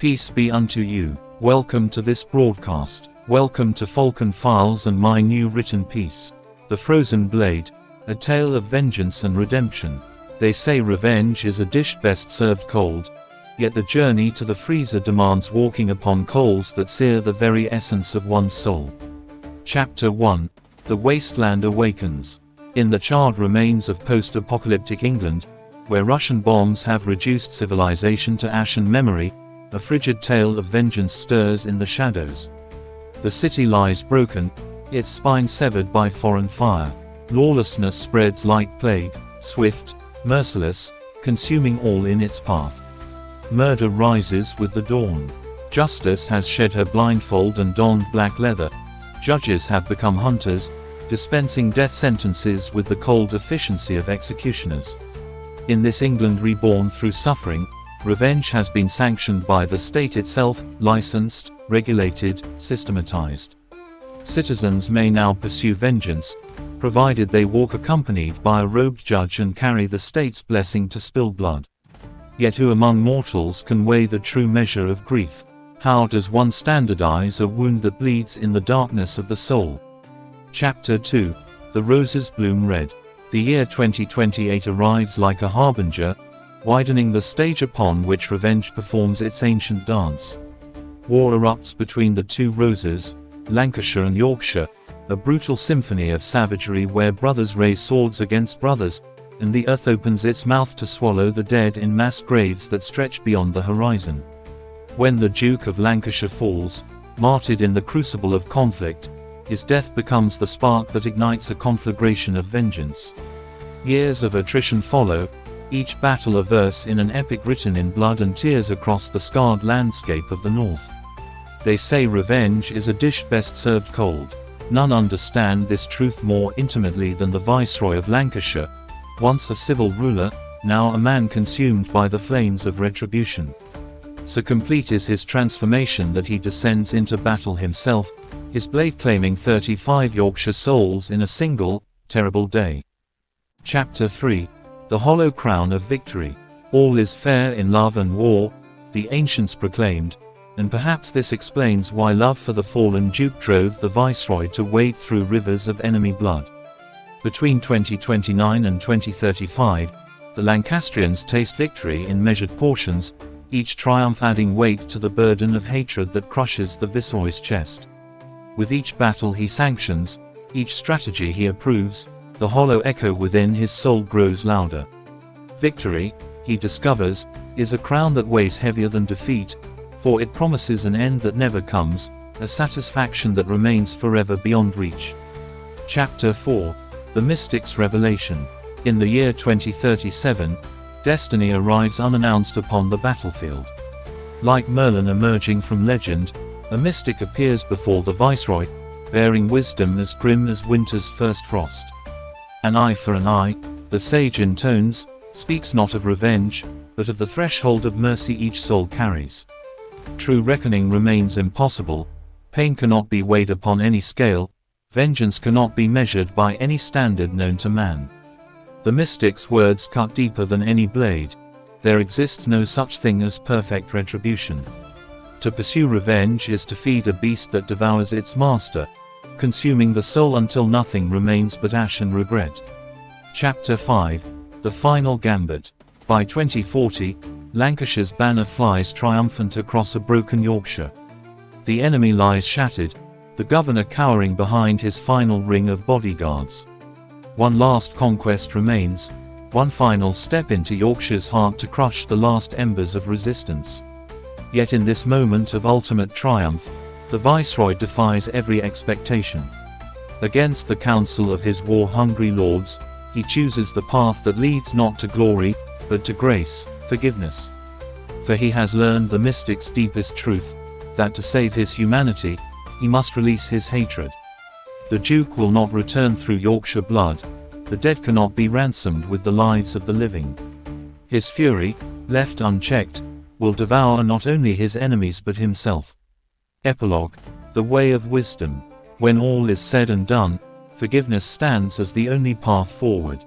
Peace be unto you. Welcome to this broadcast. Welcome to Falcon Files and my new written piece, The Frozen Blade, a tale of vengeance and redemption. They say revenge is a dish best served cold, yet the journey to the freezer demands walking upon coals that sear the very essence of one's soul. Chapter 1. The Wasteland Awakens. In the charred remains of post-apocalyptic England, where Russian bombs have reduced civilization to ashen memory, a frigid tale of vengeance stirs in the shadows. The city lies broken, its spine severed by foreign fire. Lawlessness spreads like plague, swift, merciless, consuming all in its path. Murder rises with the dawn. Justice has shed her blindfold and donned black leather. Judges have become hunters, dispensing death sentences with the cold efficiency of executioners. In this England reborn through suffering, revenge has been sanctioned by the state itself, licensed, regulated, systematized. Citizens may now pursue vengeance, provided they walk accompanied by a robed judge and carry the state's blessing to spill blood. Yet who among mortals can weigh the true measure of grief? How does one standardize a wound that bleeds in the darkness of the soul? Chapter 2. The Roses Bloom Red. The year 2028 arrives like a harbinger, widening the stage upon which revenge performs its ancient dance. War erupts between the two roses, Lancashire and Yorkshire, a brutal symphony of savagery where brothers raise swords against brothers, and the earth opens its mouth to swallow the dead in mass graves that stretch beyond the horizon. When the Duke of Lancashire falls, martyred in the crucible of conflict, his death becomes the spark that ignites a conflagration of vengeance. Years of attrition follow, each battle a verse in an epic written in blood and tears across the scarred landscape of the north. They say revenge is a dish best served cold. None understand this truth more intimately than the Viceroy of Lancashire, once a civil ruler, now a man consumed by the flames of retribution. So complete is his transformation that he descends into battle himself, his blade claiming 35 Yorkshire souls in a single, terrible day. Chapter 3. The Hollow Crown of Victory. All is fair in love and war, the ancients proclaimed, and perhaps this explains why love for the fallen Duke drove the Viceroy to wade through rivers of enemy blood. Between 2029 and 2035, the Lancastrians taste victory in measured portions, each triumph adding weight to the burden of hatred that crushes the Viceroy's chest. With each battle he sanctions, each strategy he approves, the hollow echo within his soul grows louder. Victory, he discovers, is a crown that weighs heavier than defeat, for it promises an end that never comes, a satisfaction that remains forever beyond reach. Chapter 4. The Mystic's Revelation. In the year 2037, destiny arrives unannounced upon the battlefield. Like Merlin emerging from legend, a mystic appears before the Viceroy, bearing wisdom as grim as winter's first frost. An eye for an eye, the sage intones, speaks not of revenge, but of the threshold of mercy each soul carries. True reckoning remains impossible, pain cannot be weighed upon any scale, vengeance cannot be measured by any standard known to man. The mystic's words cut deeper than any blade. There exists no such thing as perfect retribution. To pursue revenge is to feed a beast that devours its master, consuming the soul until nothing remains but ash and regret. Chapter 5. The Final Gambit. By 2040, Lancashire's banner flies triumphant across a broken Yorkshire. The enemy lies shattered, the governor cowering behind his final ring of bodyguards. One last conquest remains, one final step into Yorkshire's heart to crush the last embers of resistance. Yet in this moment of ultimate triumph, the Viceroy defies every expectation. Against the counsel of his war-hungry lords, he chooses the path that leads not to glory, but to grace, forgiveness. For he has learned the mystic's deepest truth, that to save his humanity, he must release his hatred. The Duke will not return through Yorkshire blood, the dead cannot be ransomed with the lives of the living. His fury, left unchecked, will devour not only his enemies but himself. Epilogue. The Way of Wisdom. When all is said and done, forgiveness stands as the only path forward.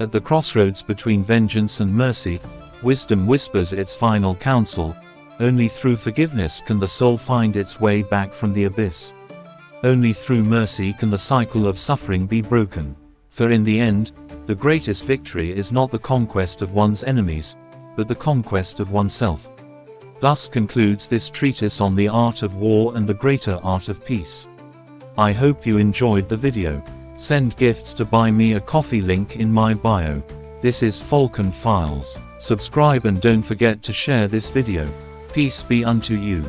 At the crossroads between vengeance and mercy, wisdom whispers its final counsel, Only through forgiveness can the soul find its way back from the abyss. Only through mercy can the cycle of suffering be broken. For in the end, the greatest victory is not the conquest of one's enemies, but the conquest of oneself. Thus concludes this treatise on the art of war and the greater art of peace. I hope you enjoyed the video. Send gifts to buy me a coffee, link in my bio. This is Falcon Files. Subscribe and don't forget to share this video. Peace be unto you.